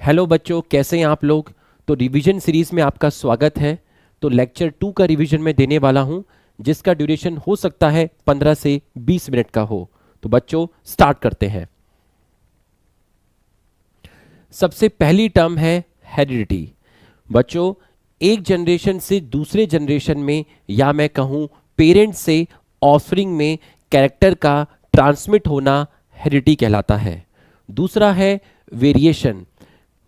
Hello बच्चों, कैसे हैं आप लोग। तो रिवीजन सीरीज में आपका स्वागत है। तो लेक्चर 2 का रिवीजन मैं देने वाला हूं, जिसका ड्यूरेशन हो सकता है 15 से 20 मिनट का हो। तो बच्चों स्टार्ट करते हैं। सबसे पहली टर्म है हेरिडिटी। बच्चों, एक जनरेशन से दूसरे जनरेशन में, या मैं कहूं पेरेंट से ऑफस्प्रिंग में कैरेक्टर का ट्रांसमिट होना हेरिडिटी कहलाता है। दूसरा है वेरिएशन।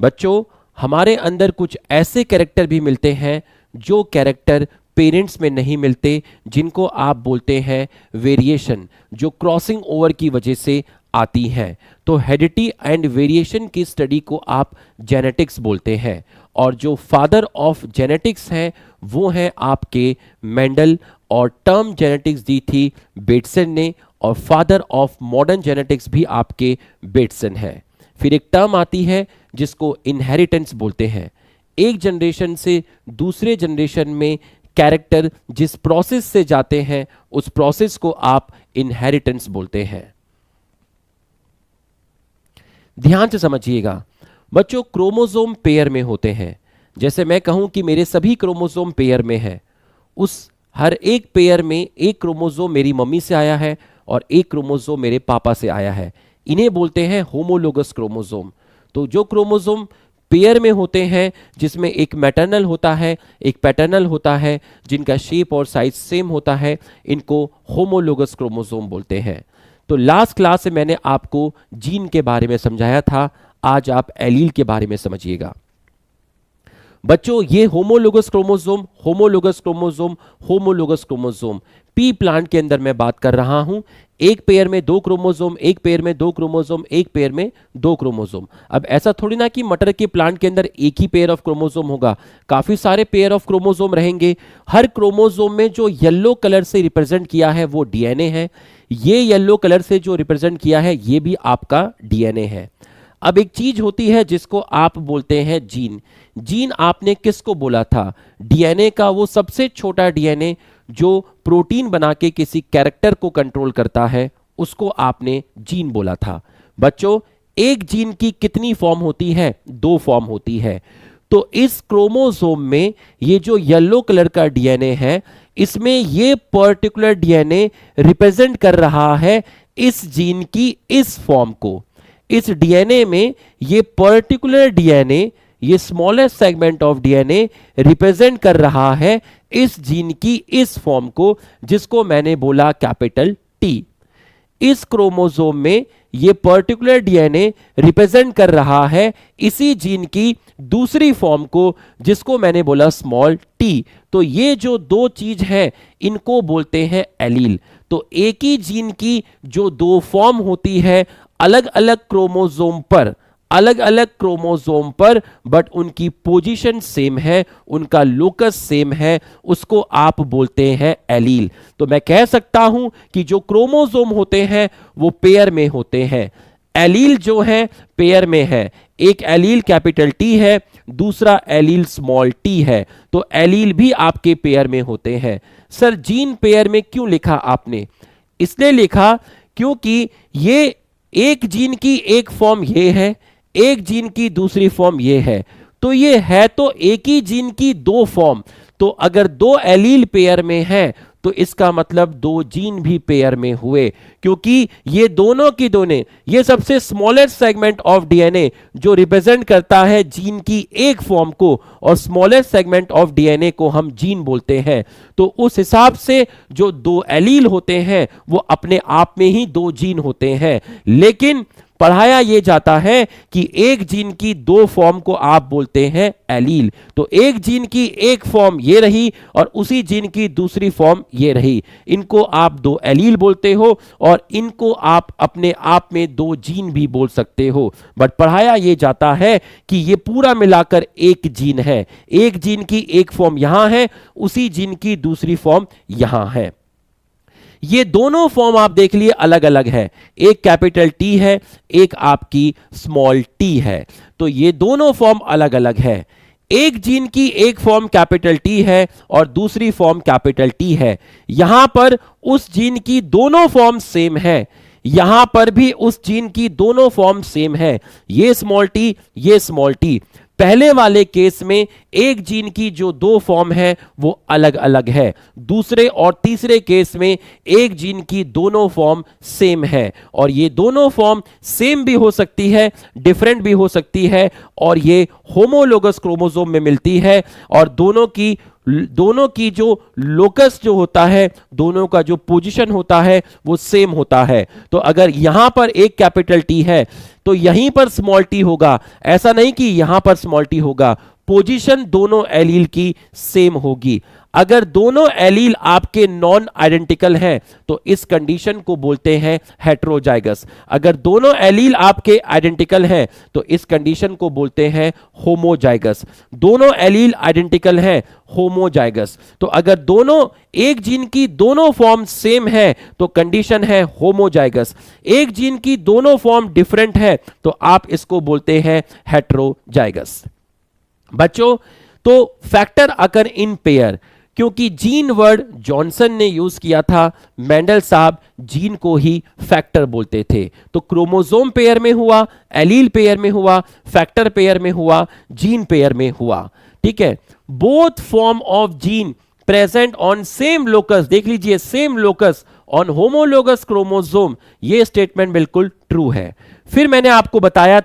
बच्चों, हमारे अंदर कुछ ऐसे कैरेक्टर भी मिलते हैं जो कैरेक्टर पेरेंट्स में नहीं मिलते, जिनको आप बोलते हैं वेरिएशन, जो क्रॉसिंग ओवर की वजह से आती हैं। तो हेरिडिटी एंड वेरिएशन की स्टडी को आप जेनेटिक्स बोलते हैं। और जो फादर ऑफ जेनेटिक्स हैं वो हैं आपके मेंडल, और टर्म जेनेटिक्स दी थी बेटसन ने, और फादर ऑफ मॉडर्न जेनेटिक्स भी आपके बेटसन हैं। फिर एक टर्म आती है जिसको इनहेरिटेंस बोलते हैं। एक जनरेशन से दूसरे जनरेशन में कैरेक्टर जिस प्रोसेस से जाते हैं उस प्रोसेस को आप इनहेरिटेंस बोलते हैं। ध्यान से समझिएगा बच्चों, क्रोमोसोम पेयर में होते हैं। जैसे मैं कहूं कि मेरे सभी क्रोमोसोम पेयर में है, उस हर एक पेयर में एक क्रोमोसोम मेरी मम्मी से आया है और एक क्रोमोसोम मेरे पापा से आया है। इन्हें बोलते हैं होमोलोगस क्रोमोसोम। तो जो क्रोमोसोम पेयर में होते हैं, जिसमें एक मैटरनल होता है एक पैटर्नल होता है, जिनका शेप और साइज सेम होता है, इनको होमोलोगस क्रोमोसोम बोलते हैं। तो लास्ट क्लास से मैंने आपको जीन के बारे में समझाया था, आज आप एलील के बारे में समझिएगा। बच्चों, ये homologous chromosome homologous chromosome homologous chromosome P plant के अंदर मैं बात कर रहा हूं। एक पेयर में दो क्रोमोसोम, एक पेयर में दो क्रोमोसोम, एक पेयर में दो क्रोमोसोम। अब ऐसा थोड़ी ना कि मटर के प्लांट के अंदर एक ही पेयर ऑफ क्रोमोसोम होगा, काफी सारे पेयर ऑफ क्रोमोसोम रहेंगे। हर क्रोमोसोम में जो येलो कलर से रिप्रेजेंट किया है वो डीएनए है। ये येलो कलर से जो रिप्रेजेंट किया है ये भी आपका डीएनए है। अब एक चीज होती है जिसको आप बोलते हैं जीन। जीन आपने किसको बोला था? डीएनए का वो सबसे छोटा डीएनए जो प्रोटीन बना के किसी कैरेक्टर को कंट्रोल करता है, उसको आपने जीन बोला था। बच्चों, एक जीन की कितनी फॉर्म होती है? दो फॉर्म होती है। तो इस क्रोमोसोम में ये जो येलो कलर का डीएनए है, इसमें ये पर्टिकुलर डीएनए रिप्रेजेंट कर रहा है इस जीन की इस फॉर्म को। इस डीएनए में ये पर्टिकुलर डीएनए, ये smallest segment of DNA represent कर रहा है इस जीन की इस फॉर्म को, जिसको मैंने बोला कैपिटल टी। इस क्रोमोसोम में ये पर्टिकुलर डीएनए रिप्रेजेंट कर रहा है इसी जीन की दूसरी फॉर्म को, जिसको मैंने बोला स्मॉल टी। तो ये जो दो चीज है इनको बोलते हैं एलील। तो एक ही जीन की जो दो फॉर्म होती है अलग अलग क्रोमोसोम पर, बट उनकी पोजीशन सेम है, उनका लोकस सेम है, उसको आप बोलते हैं एलील। तो मैं कह सकता हूं कि जो क्रोमोसोम होते हैं वो पेयर में होते हैं। एलील जो है पेयर में है, एक एलील कैपिटल टी है, दूसरा एलील स्मॉल टी है। तो एलील भी आपके पेयर में होते हैं। सर, जीन पेयर में क्यों लिखा आपने? इसलिए लिखा क्योंकि ये एक जीन की एक फॉर्म ये है, एक जीन की दूसरी फॉर्म ये है। तो ये है तो एक ही जीन की दो फॉर्म। तो अगर दो एलील पेयर में है तो इसका मतलब दो जीन भी पेयर में हुए, क्योंकि ये दोनों की दोनों, ये सबसे स्मॉलेस्ट सेगमेंट ऑफ डीएनए जो रिप्रेजेंट करता है जीन की एक फॉर्म को, और स्मॉलेस्ट सेगमेंट ऑफ डीएनए को हम जीन बोलते हैं। तो उस हिसाब से जो दो एलील होते हैं वो अपने आप में ही दो जीन होते हैं। लेकिन पढ़ाया यह जाता है कि एक जीन की दो फॉर्म को आप बोलते हैं एलील। तो एक जीन की एक फॉर्म ये रही और उसी जीन की दूसरी फॉर्म ये रही, इनको आप दो एलील बोलते हो, और इनको आप अपने आप में दो जीन भी बोल सकते हो। बट पढ़ाया यह जाता है कि ये पूरा मिलाकर एक जीन है। एक जीन की एक फॉर्म यहां है, उसी जीन की दूसरी फॉर्म यहां है। ये दोनों फॉर्म आप देख लिए अलग अलग है, एक कैपिटल टी है, एक आपकी स्मॉल टी है। तो ये दोनों फॉर्म अलग अलग है। एक जीन की एक फॉर्म कैपिटल टी है और दूसरी फॉर्म कैपिटल टी है। यहां पर उस जीन की दोनों फॉर्म सेम है। यहां पर भी उस जीन की दोनों फॉर्म सेम है, ये स्मॉल टी, ये स्मॉल टी। पहले वाले केस में एक जीन की जो दो फॉर्म है वो अलग अलग है, दूसरे और तीसरे केस में एक जीन की दोनों फॉर्म सेम है, और ये दोनों फॉर्म सेम भी हो सकती है, डिफरेंट भी हो सकती है, और ये होमोलोगस क्रोमोसोम में मिलती है, और दोनों की जो लोकस जो होता है, दोनों का जो पोजीशन होता है वो सेम होता है। तो अगर यहां पर एक कैपिटल टी है तो यहीं पर स्मॉल टी होगा, ऐसा नहीं कि यहां पर स्मॉल टी होगा, पोजीशन दोनों एलील की सेम होगी। अगर दोनों एलील आपके नॉन आइडेंटिकल हैं तो इस कंडीशन को बोलते हैं हेट्रोजाइगस। अगर दोनों एलील आपके आइडेंटिकल हैं तो इस कंडीशन को बोलते हैं होमोजाइगस। दोनों एलील आइडेंटिकल हैं, होमोजाइगस। तो अगर दोनों एक जीन की दोनों फॉर्म सेम है तो कंडीशन है होमोजाइगस। एक जीन की दोनों फॉर्म डिफरेंट है तो आप इसको बोलते हैं हेट्रोजाइगस। बच्चों, तो फैक्टर अकर इन पेयर, क्योंकि जीन वर्ड जॉनसन ने यूज किया था, मेंडल साहब जीन को ही फैक्टर बोलते थे। तो क्रोमोसोम पेयर में हुआ, एलील पेयर में हुआ, फैक्टर पेयर में हुआ, जीन पेयर में हुआ। ठीक है, both form of gene present on same locus, देख लीजिए same locus on homologous chromosome, ये स्टेटमेंट बिल्कुल ट्रू है। फिर मैंने आपको बताया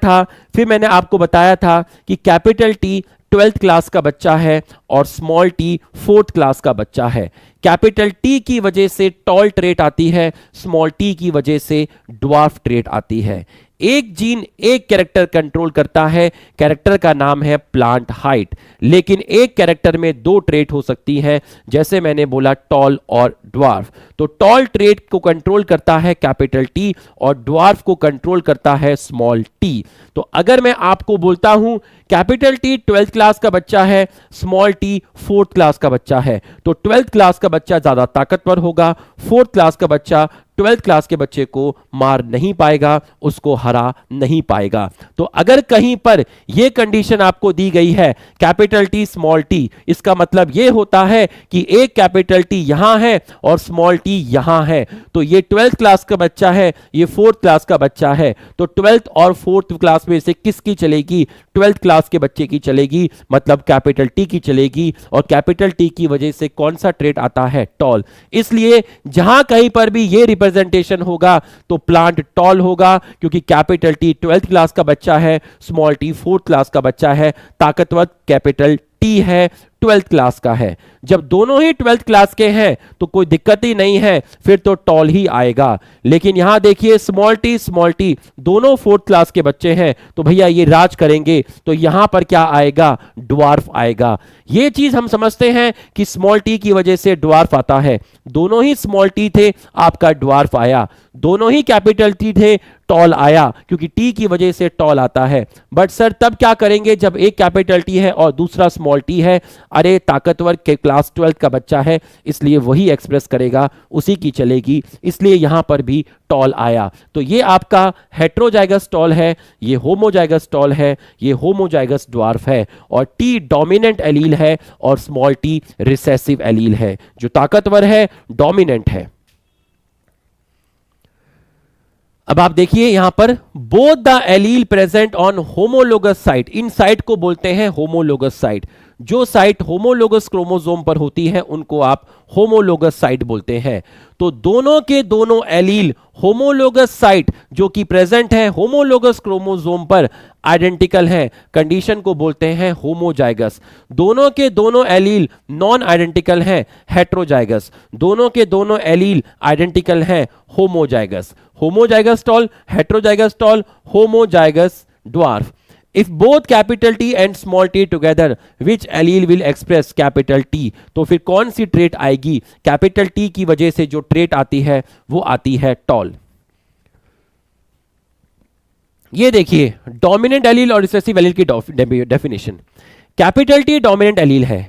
था कि कैपिटल टी 12th क्लास का बच्चा है और स्मॉल टी 4th क्लास का बच्चा है। कैपिटल टी की वजह से टॉल ट्रेट आती है, स्मॉल टी की वजह से ड्वार्फ ट्रेट आती है। एक जीन एक कैरेक्टर कंट्रोल करता है, कैरेक्टर का नाम है प्लांट हाइट, लेकिन एक कैरेक्टर में दो ट्रेट हो सकती है, जैसे मैंने बोला टॉल और ड्वार्फ। तो टॉल ट्रेट को कंट्रोल करता है कैपिटल टी और ड्वार्फ को कंट्रोल करता है स्मॉल टी। तो अगर मैं आपको बोलता हूं कैपिटल टी 12th क्लास का बच्चा है, स्मॉल टी 4th क्लास का बच्चा है, तो 12th क्लास का बच्चा ज्यादा ताकतवर होगा, 4th क्लास का बच्चा 12th क्लास के बच्चे को मार नहीं पाएगा, उसको हरा नहीं पाएगा। तो अगर कहीं पर यह कंडीशन आपको दी गई है कैपिटल टी स्मॉल टी, इसका मतलब यह होता है कि एक कैपिटल टी यहां है और स्मॉल टी यहां है, तो ये 12th क्लास का बच्चा है, ये 4th क्लास का बच्चा है, तो 12th और 4th क्लास में से किसकी चलेगी? 12th क्लास के बच्चे की चलेगी, मतलब कैपिटल टी की चलेगी, और कैपिटल टी की वजह से कौन सा ट्रेट आता है? टॉल। इसलिए जहां कहीं पर भी ये रिप्रेजेंटेशन होगा तो प्लांट टॉल होगा, क्योंकि कैपिटल टी 12th क्लास का बच्चा है, स्मॉल टी 4th क्लास का बच्चा है, ताकतवर कैपिटल टी है, 12th क्लास का है। जब दोनों ही 12th क्लास के हैं तो कोई दिक्कत ही नहीं है, फिर तो टॉल ही आएगा। लेकिन यहां देखिए स्मॉल टी दोनों 4th क्लास के बच्चे हैं, तो भैया ये राज करेंगे, तो यहां पर क्या आएगा? ड्वार्फ आएगा। ये चीज हम समझते हैं कि स्मॉल टी की वजह से ड्वार्फ आता है। दोनों ही स्मॉल टी थे, आपका ड्वार्फ आया। दोनों ही कैपिटल टी थे, टॉल आया, क्योंकि टी की वजह से टॉल आता है। बट सर तब क्या करेंगे जब एक कैपिटल टी है और दूसरा स्मॉल टी है? अरे ताकतवर के क्लास 12th का बच्चा है, इसलिए वही एक्सप्रेस करेगा, उसी की चलेगी, इसलिए यहां पर भी टॉल आया। तो ये आपका हेट्रोजाइगस टॉल है, ये होमोजाइगस टॉल है, ये होमोजाइगस ड्वार्फ है, और टी डोमिनेंट एलील है और स्मॉल टी रिसेसिव एलील है। जो ताकतवर है डोमिनेंट है। अब आप देखिए यहां पर both the allele present on homologous site, in site को बोलते हैं होमोलोगस साइट। जो साइट होमोलोगस क्रोमोसोम पर होती है उनको आप होमोलोगस साइट बोलते हैं। तो दोनों के दोनों एलील होमोलोगस साइट जो कि प्रेजेंट है होमोलोगस क्रोमोसोम पर आइडेंटिकल है, कंडीशन को बोलते हैं होमोजाइगस। दोनों के दोनों एलील नॉन आइडेंटिकल हैं, हेट्रोजाइगस। दोनों के दोनों एलील आइडेंटिकल हैं, homozygous. Homozygous tall, heterozygous tall, homozygous dwarf. If both capital T and small t together, which allele will express capital T? तो फिर कौन सी ट्रेट आएगी? कैपिटल T की वजह से जो ट्रेट आती है वो आती है टॉल। ये देखिए डोमिनेंट एलील और रिसेसिव एलील की definition. Capital T dominant allele है,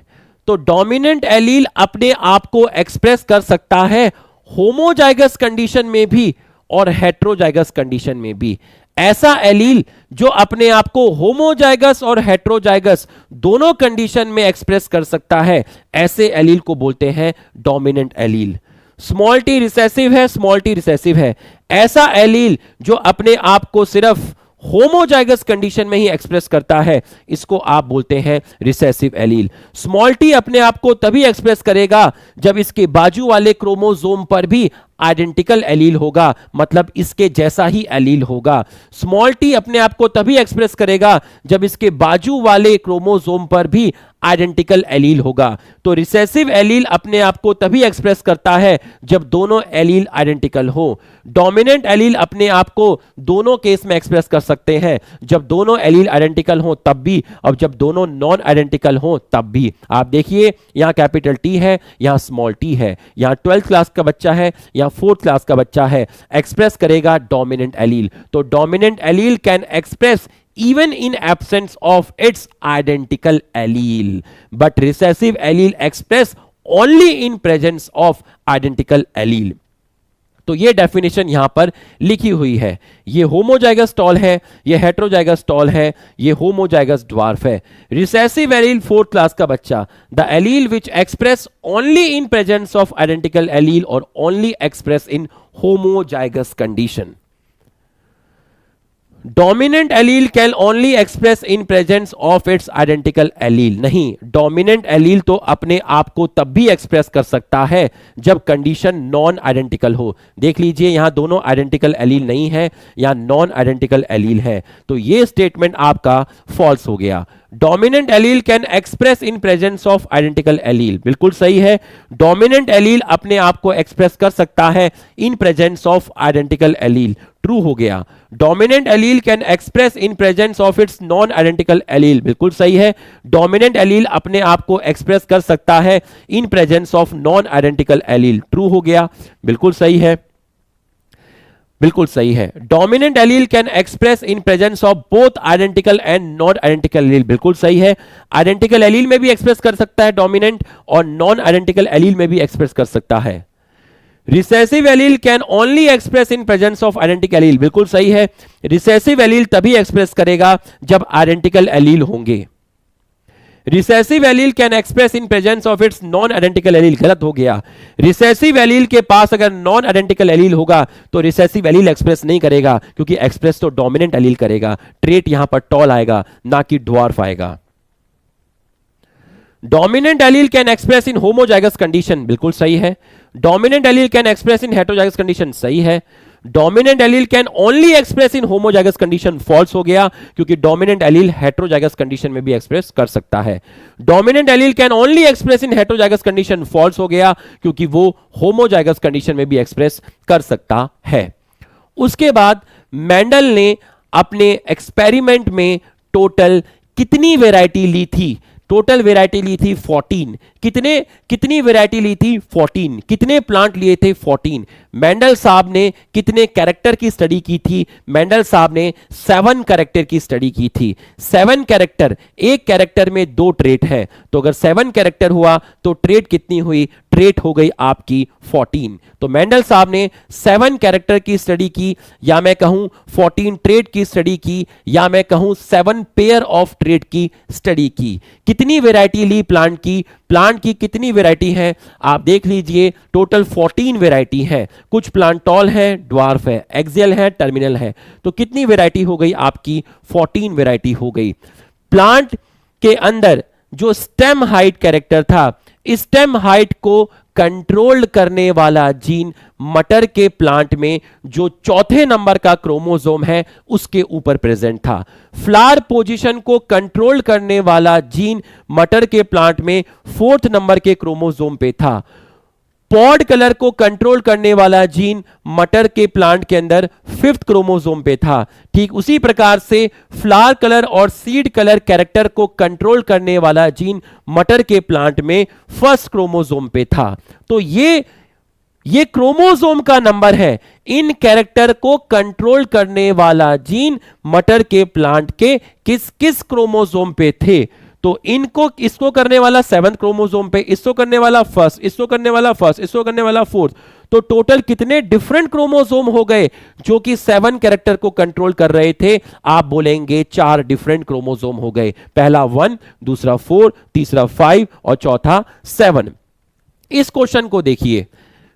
तो डोमिनेंट एलील अपने आप को एक्सप्रेस कर सकता है होमोजाइगस कंडीशन में भी और हेट्रोजाइगस कंडीशन में भी। ऐसा एलील जो अपने आप को होमोजाइगस और हेट्रोजाइगस दोनों कंडीशन में एक्सप्रेस कर सकता है, ऐसे एलील को बोलते हैं dominant allele. Small T recessive है, स्मॉल टी रिसेसिव है। ऐसा एलील जो अपने आप को सिर्फ होमोजाइगस कंडीशन में ही एक्सप्रेस करता है, इसको आप बोलते हैं रिसेसिव एलील। स्मॉल टी अपने आप को तभी एक्सप्रेस करेगा जब इसके बाजू वाले क्रोमोसोम पर भी आइडेंटिकल एलील होगा, मतलब इसके जैसा ही एलील होगा। स्मॉल टी अपने आप को तभी एक्सप्रेस करेगा जब इसके बाजू वाले क्रोमोसोम पर भी आइडेंटिकल एलील होगा। तो रिसेसिव एलील अपने आप को तभी एक्सप्रेस करता है जब दोनों एलील आइडेंटिकल हो। डोमिनेंट एलील अपने आप को दोनों केस में एक्सप्रेस कर सकते हैं, जब दोनों एलील आइडेंटिकल हो तब भी, और जब दोनों नॉन आइडेंटिकल हो तब भी। आप देखिए यहां कैपिटल टी है, यहां स्मॉल टी है, यहां 12th क्लास का बच्चा है, यहां 4th क्लास का बच्चा है, एक्सप्रेस करेगा डोमिनेंट एलील। तो dominant allele can express even in absence of its identical allele, but recessive allele express only in presence of identical allele। तो ये डेफिनेशन यहां पर लिखी हुई है। ये होमोजाइगस टॉल है, ये हेटेरोजाइगस टॉल है, ये होमोजाइगस ड्वार्फ है। रिसेसिव एलील 4th क्लास का बच्चा, the allele which express only in presence of identical allele और only express in homozygous condition. Dominant allele can only express in presence of its identical allele. नहीं, dominant allele तो अपने आप को तब भी एक्सप्रेस कर सकता है जब कंडीशन नॉन आइडेंटिकल हो। देख लीजिए यहां दोनों आइडेंटिकल एलील नहीं है, यहां नॉन आइडेंटिकल एलील है, तो ये स्टेटमेंट आपका फॉल्स हो गया। Dominant allele can express in presence of identical allele, बिल्कुल सही है। डोमिनेंट एलील अपने आप को एक्सप्रेस कर सकता है इन presence of identical allele, true हो गया। Dominant allele can express in presence of it's non identical allele, बिल्कुल सही है। डोमिनेंट एलील अपने आप को एक्सप्रेस कर सकता है इन presence of non identical allele, true हो गया, बिल्कुल सही है, बिल्कुल सही है। Dominant allele can express in presence of both identical and non identical allele, बिल्कुल सही है। आइडेंटिकल एलील में भी एक्सप्रेस कर सकता है डोमिनेंट, और नॉन आइडेंटिकल एलील में भी एक्सप्रेस कर सकता है। Recessive allele can only express in presence of identical allele, बिल्कुल सही है। रिसेसिव एलील तभी एक्सप्रेस करेगा जब आइडेंटिकल एलील होंगे। Recessive allele can express in presence of it's non identical allele, गलत हो गया। रिसेसिव एलील के पास अगर नॉन आइडेंटिकल एलील होगा तो रिसेसिव एलील एक्सप्रेस नहीं करेगा, क्योंकि एक्सप्रेस तो डोमिनेंट एलील करेगा। ट्रेट यहां पर टॉल आएगा, ना कि ड्वार्फ आएगा। Dominant allele can express in homozygous condition, बिल्कुल सही है। Dominant allele can express in heterozygous condition, सही है। Dominant allele can only express in homozygous condition, false हो गया, क्योंकि डोमिनेंट एलील हेटेरोजाइगस कंडीशन में भी एक्सप्रेस कर सकता है। Dominant allele can only express in heterozygous condition, false हो गया, क्योंकि वो होमोजाइगस कंडीशन में भी एक्सप्रेस कर सकता है। उसके बाद मेंडल ने अपने एक्सपेरिमेंट में टोटल कितनी वैरायटी ली थी? टोटल वैरायटी ली थी 14। कितनी वैरायटी ली थी? 14। कितने प्लांट लिए थे? 14। मेंडल साहब ने कितने कैरेक्टर की स्टडी की थी? मेंडल साहब ने 7 कैरेक्टर की स्टडी की थी। 7 कैरेक्टर, एक कैरेक्टर में 2 ट्रेट है, तो अगर 7 कैरेक्टर हुआ तो ट्रेट कितनी हुई? ट्रेट हो गई आपकी 14। तो मेंडल साहब ने 7 कैरेक्टर की स्टडी की, या मैं कहूं 14 ट्रेट की स्टडी की, या मैं कहूं 7 पेयर ऑफ ट्रेट की स्टडी की। कितनी वैरायटी ली प्लांट की? प्लांट की कितनी वैरायटी है आप देख लीजिए, टोटल 14 वैरायटी है। कुछ प्लांट टॉल है, ड्वार्फ है, एक्सियल है, टर्मिनल है, तो कितनी वैरायटी हो गई आपकी? 14 वैरायटी हो गई। प्लांट के अंदर जो स्टेम हाइट कैरेक्टर था, स्टेम हाइट को कंट्रोल करने वाला जीन मटर के प्लांट में जो 4थे नंबर का क्रोमोसोम है उसके ऊपर प्रेजेंट था। फ्लावर पोजीशन को कंट्रोल करने वाला जीन मटर के प्लांट में 4th नंबर के क्रोमोसोम पे था। पॉड कलर को कंट्रोल करने वाला जीन मटर के प्लांट के अंदर 5th क्रोमोसोम पे था। ठीक उसी प्रकार से फ्लावर कलर और सीड कलर कैरेक्टर को कंट्रोल करने वाला जीन मटर के प्लांट में 1st क्रोमोसोम पे था। तो ये क्रोमोसोम का नंबर है। इन कैरेक्टर को कंट्रोल करने वाला जीन मटर के प्लांट के किस किस क्रोमोसोम पे थे? तो इसको करने वाला 7th क्रोमोसोम पे, इसको करने वाला 1st, इसको करने वाला 1st, इसको करने वाला 4th। तो टोटल कितने डिफरेंट क्रोमोसोम हो गए जो कि 7 कैरेक्टर को कंट्रोल कर रहे थे? आप बोलेंगे 4 डिफरेंट क्रोमोसोम हो गए। पहला 1, दूसरा 4, तीसरा 5 और चौथा 7। इस क्वेश्चन को देखिए,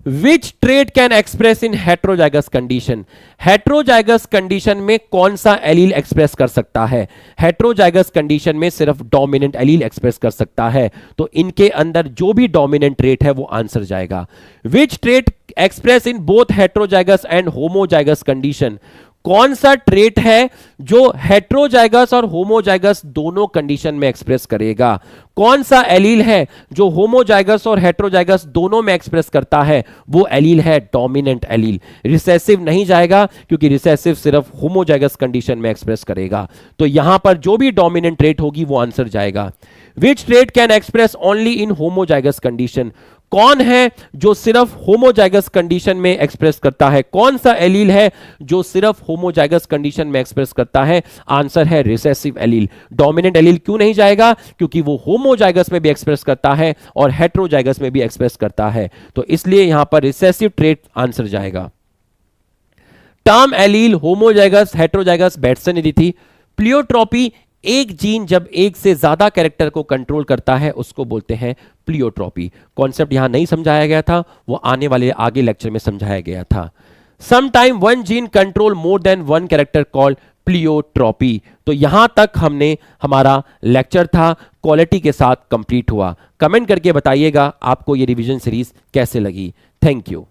which trait can express in heterozygous condition, heterozygous condition में कौन सा एलील एक्सप्रेस कर सकता है? हेट्रोजाइगस कंडीशन में सिर्फ डोमिनेंट एलील एक्सप्रेस कर सकता है, तो इनके अंदर जो भी डोमिनेंट ट्रेट है वो आंसर जाएगा। Which trait express in both heterozygous and homozygous condition, कौन सा ट्रेट है जो हेट्रोजाइगस और होमोजाइगस दोनों कंडीशन में एक्सप्रेस करेगा? कौन सा एलील है जो होमोजाइगस और हेट्रोजाइगस दोनों में एक्सप्रेस करता है? वो एलील है डोमिनेंट एलील। रिसेसिव नहीं जाएगा क्योंकि रिसेसिव सिर्फ होमोजाइगस कंडीशन में एक्सप्रेस करेगा, तो यहां पर जो भी डोमिनेंट ट्रेट होगी वो आंसर जाएगा। Which trait can express only in homozygous condition, कौन है जो सिर्फ होमोजाइगस कंडीशन में एक्सप्रेस करता है? कौन सा एलील है जो सिर्फ होमोजाइगस कंडीशन में एक्सप्रेस करता है? आंसर है रिसेसिव एलील। डोमिनेंट एलील क्यों नहीं जाएगा? क्योंकि वो होमोजाइगस में भी एक्सप्रेस करता है और हेट्रोजाइगस में भी एक्सप्रेस करता है, तो इसलिए यहां पर रिसेसिव ट्रेट आंसर जाएगा। Term allele homozygous heterozygous Bateson ने दी थी। प्लियोट्रॉपी, एक जीन जब एक से ज्यादा कैरेक्टर को कंट्रोल करता है उसको बोलते हैं प्लियोट्रॉपी। कॉन्सेप्ट यहां नहीं समझाया गया था, वो आने वाले आगे लेक्चर में समझाया गया था। Sometime one gene control more than one character called pleiotropy. तो यहां तक हमने हमारा लेक्चर था क्वालिटी के साथ कंप्लीट हुआ। कमेंट करके बताइएगा आपको ये रिवीजन सीरीज कैसे लगी। Thank you.